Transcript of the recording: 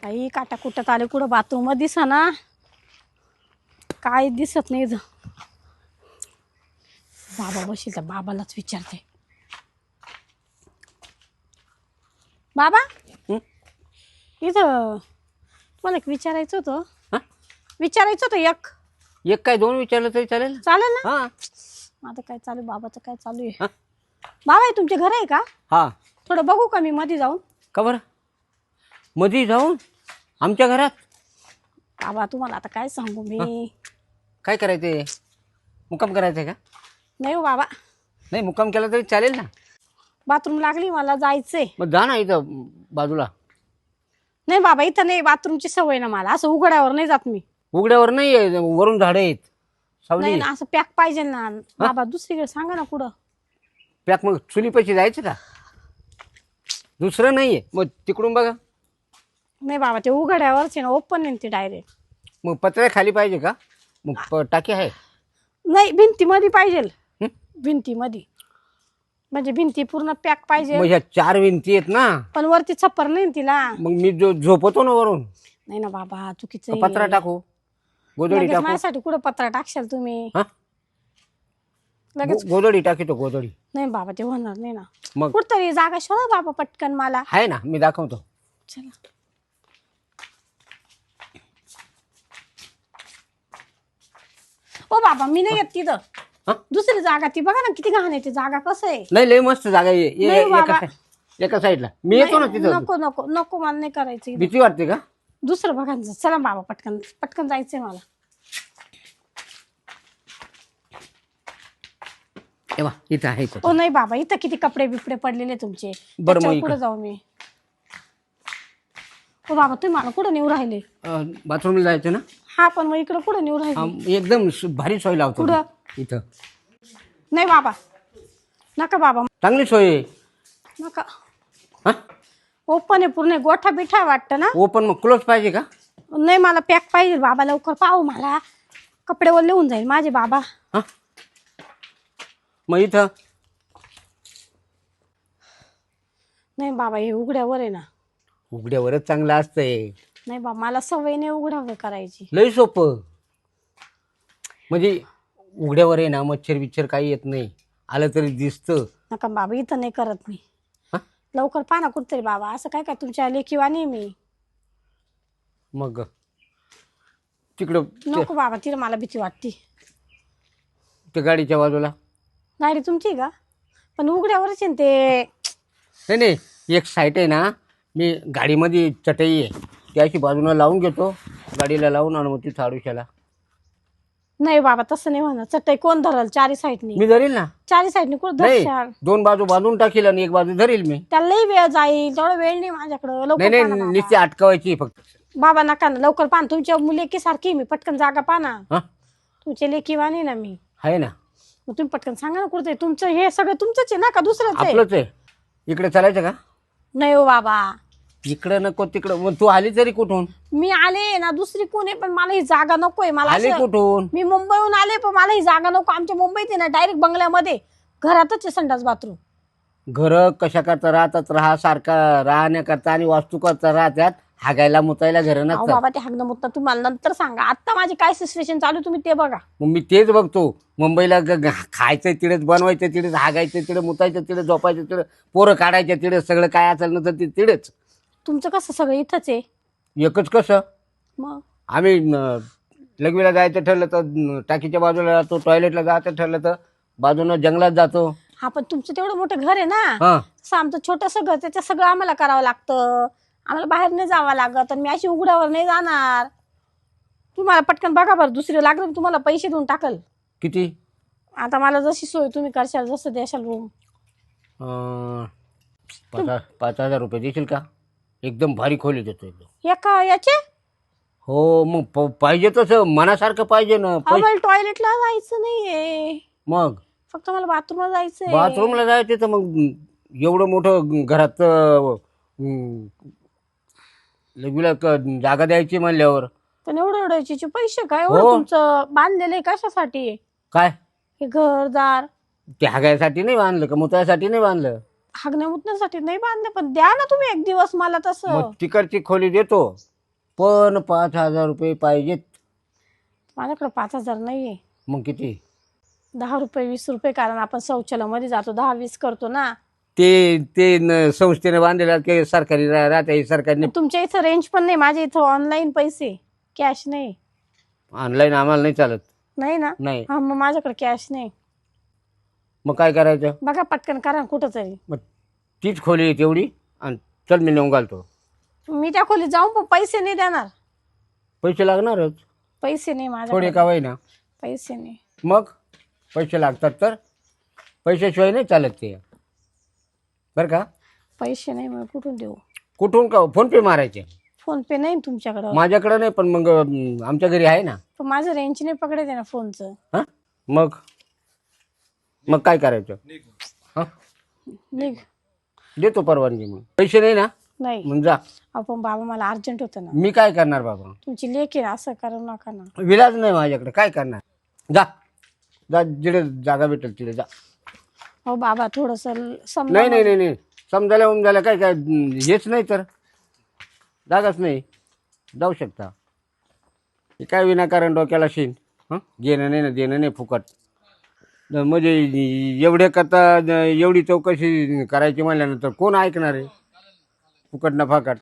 काही काटा कुटत आले कुठं बाथरूम मध्ये दिसा ना काय दिसत नाही बाबा बशील तर बाबालाच विचारते. बाबा इथं तुम्हाला एक विचारायचं होतं. हा? विचारायचं होतं एक काय दोन विचारलं तरी चालेल. चालेल ना. हा आता काय चालू बाबाचं काय चालू आहे. हा? बाबा हे तुमचे घर आहे का? हा थोडं बघू का मी मध्ये जाऊन. का बरं मध्ये जाऊन आमच्या घरात बाबा तुम्हाला आता काय सांगू मी. काय करायचंय? मुक्काम करायचंय का? नाही हो बाबा, नाही मुक्काम केला तरी चालेल ना. बाथरूम लागली मला जायचंय. मग जा ना इथं बाजूला. नाही बाबा इथं नाही, बाथरूमची सवय ना मला, असं उघड्यावर नाही जात मी. उघड्यावर नाही आहे, वरून झाडं आहेत सावली. नाही ना, असं पॅक पाहिजे ना बाबा. दुसरीकडे सांगा ना कुठं. पॅक मग चुलीपाशी जायचं का? दुसरं नाहीये मग तिकडून बघा. नाही बाबा ते उघड्यावरच आहे ना, ओपन नाही ते डायरेक्ट. मग पत्र्या खाली पाहिजे का? मग टाकी आहे. नाही भिंतीमध्ये पाहिजे. हं? भिंतीमध्ये म्हणजे भिंती पूर्ण पॅक पाहिजे. मग ह्या 4 भिंती आहेत ना, पण वरती छप्पर नाही ना तिला. मग मी जो झोपतो ना वरून नाही ना बाबा, चुकीचं पत्रा टाकू, गोदडी लगेच टाकू. माझ्यासाठी कुठं पत्रा टाकशाल तुम्ही? हा? लगेच गोदडी टाकीतो गोदडी. नाही बाबा ते होणार नाही ना. मग कुठतरी जागा शोधा बाबा पटकन मला. आहे ना, मी दाखवतो. चला. ओ बाबा मी नाही येत तिथं. हा? दुसरी जागा ती बघा ना, किती घाण आहे ती जागा. कसं आहे? नाही लय मस्त जागा आहे. नाही बाबा. एका साईडला मी येतो ना तिथं. नको नको नको, मला नाही करायचं इथं. भीती वाटते का? दुसरं बघा ना. चला बाबा पटकन पटकन जायचंय मला. ए बा इथं आहे इथं. ओ नाही बाबा, इथं किती कपडे बिपडे पडलेले तुमचे. बरं, मग कुठं जाऊ मी? ओ बाबा तुम्ही मला कुठं नेऊ राहिले? बाथरूमला जायचं ना. हा पण मग इकडं कुठं नेऊ राहिले? एकदम भारी सोय लावतो कुठं? इथं. नाही बाबा नका बाबा, चांगली सोय आहे. नका. हा? ओपन आहे पूर्ण, गोठा बिठा वाटतं ना. ओपन मग क्लोज पाहिजे का? नाही मला पॅक पाहिजे बाबा, लवकर पाहू मला. कपडे ओले होऊन जाईल माझे बाबा. हा? मग इथं नाही बाबा हे उघड्यावर आहे ना. उघड्यावरच चांगलं असतंय. नाही बाबा मला सवय नाही उघड्यावर करायची. लय सोपं. म्हणजे उघड्यावर आहे ना, मच्छर बिच्छर काही येत नाही. आलं तरी दिसतं. नका बाबा इथं नाही करत मी. हा? लवकर पाहा ना कुठतरी बाबा. असं काय काय तुमच्या लेखीवाणी मी. मग तिकडं नको बाबा, तिला मला भीती वाटते. त्या गाडीच्या बाजूला. गाडी तुमची का? पण उघड्यावरच आहे ना ते. नाही नाही, एक साईट आहे ना, मी गाडीमध्ये चटई आहे ती अशी बाजूला लावून घेतो, गाडीला लावून आणि मग तिथं आडुशाला. नाही बाबा तसं नाही होणार. चटई कोण धरल? चारी साईडनी. मी धरील ना. चारी साईडनी कुठं नाही, धरशाल? 2 बाजू बांधून टाकील आणि एक बाजू धरील मी. त्याला लई वेळ जाईल, तेवढा वेळ नाही माझ्याकडं. नाही लवकर नाही, पाहा ना नुसती बाबा. अटकवायची फक्त. बाबा नका ना, लवकर पाहा. तुमच्या मुलेकी सारखी मी, पटकन जागा पाहा ना. हा तुमच्या लेकीवाणी ना मी. आहे ना, मग तुम्ही पटकन सांगा ना कुठे तुमचं. हे सगळं तुमचंच आहे ना का दुसरंच आहे? आपलंच आहे. इकडे चालायचं का? नाही हो बाबा, इकडं नको तिकडं. मग तू आली तरी कुठून? मी आले ना, दुसरी कोण आहे पण मला ही जागा नकोय. मला आली असं- कुठून? मी मुंबईहून आले पण मला ही जागा नको. आमच्या मुंबईत आहे ना डायरेक्ट बंगल्यामध्ये घरातच आहे संडास बाथरूम. घर कशा करता राहतात, सारखा राहण्याकरता आणि वास्तू करता राहतात. हागायला मुतायला घर अहो नसतात. बाबा ते हागणं मुतणं तुम्हाला नंतर सांगा. आता माझी काय सिच्युएशन चालू आहे तुम्ही ते बघा. मग मी तेच बघतो. मुंबईला खायचं तिडेच, बनवायचं तिडेच, हागायचं तिडे, मुतायचं तिडे, झोपायचं तिडे, पोरं काढायचं तिडे, सगळं काय असेल ना तर ते तिडेच. तुमचं कसं सगळं इथंच आहे एकच कसं? मग? आम्ही लघवीला जायचं ठरलं तर टाकीच्या बाजूला जातो, टॉयलेटला जायचं ठरलं तर बाजूनं जंगलात जातो. हा पण तुमचं तेवढं मोठं घर आहे ना. हा, तसं आमचं छोटंसं घर, त्याच्यात सगळं आम्हाला करावं लागतं. आम्हाला बाहेर नाही जावं लागत. आणि मी अशी उघड्यावर नाही जाणार. तुम्हाला पटकन बघा बरं, दुसरे लागलं तर तुम्हाला पैसे देऊन टाकल. किती? आता मला जशी सोय तुम्ही करशाल, जसं द्याशाल रूम. 5,000 रुपये देशील का? एकदम भारी खोली देतो एकदम. एका याचे? हो मग पाहिजे तसं मनासारखं पाहिजे ना. आम्हाला टॉयलेटला जायचं नाहीये, मग फक्त मला बाथरूमला जायचंय. बाथरूमला जायचं तर मग एवढं मोठं घरात लघवीला जागा द्यायची म्हणल्यावर. पण एवढं एवढ्याचे पैसे काय? एवढं हो. तुमचं बांधलेलं आहे कशासाठी? काय हे घरदार ते हागायसाठी नाही बांधलं का, मुतायसाठी नाही बांधलं? हागण्या मुतण्यासाठी नाही बांधले. पण द्या ना तुम्ही एक दिवस मला तसं. मग तिकडची खोली देतो पण 5,000 रुपये पाहिजेत. माझ्याकडे 5,000 नाही आहे. मग किती? 10 रुपये 20 रुपये, कारण आपण शौचालयामध्ये जातो 10-20 करतो ना. ते ते संस्थेने बांधलेला ते सरकारी राहते सरकारने. तुमच्या इथं रेंज पण नाही, माझ्या इथं ऑनलाईन पैसे, कॅश नाही. ऑनलाईन आम्हाला नाही चालत. नाही ना. नाही. हा, मग माझ्याकडे कॅश नाही. मग काय करायचं? बघा पटकन करा कुठं तरी. मग तीच खोली आहे तेवढी आणि चल मी नेऊन घालतो. मी त्या खोलीत जाऊन पण पैसे नाही देणार. पैसे लागणारच पैसे नाही थोडे माझ्याकडे. का होईना. पैसे नाही. मग पैसे लागतात तर पैशाशिवाय नाही चालत ते, बरं का. पैसे नाही, मग कुठून देऊ? कुठून का फोन पे मारायचे? फोन पे नाही तुमच्याकडं. माझ्याकडे नाही, पण मग आमच्या घरी आहे ना. पण माझं रेंज नाही पकडत आहे ना फोनचं. हां मग मग काय करायचं? हां निघ. देतो परवानगी. मग पैसे नाही ना, नाही. मग जा. आपण बाबा मला अर्जंट होतं ना. मी काय करणार बाबा? तुमची लेक आहे ना, असं करू नका ना. विलाज नाही माझ्याकडे, काय करणार? जा जा, जिकडे जागा भेटेल तिकडे जा. हो बाबा, थोडस समजा. नाही नाही नाही नाही, समजायला उमजायला काय काय हेच नाही तर जागाच नाही. जाऊ शकता. हे काय विनाकारण डोक्याला शिन. हं घेणं नाही ना देणं नाही, फुकट. म्हणजे एवढे करता एवढी चौकशी करायची म्हणल्यानंतर कोण ऐकणार आहे? फुकट ना फाकट.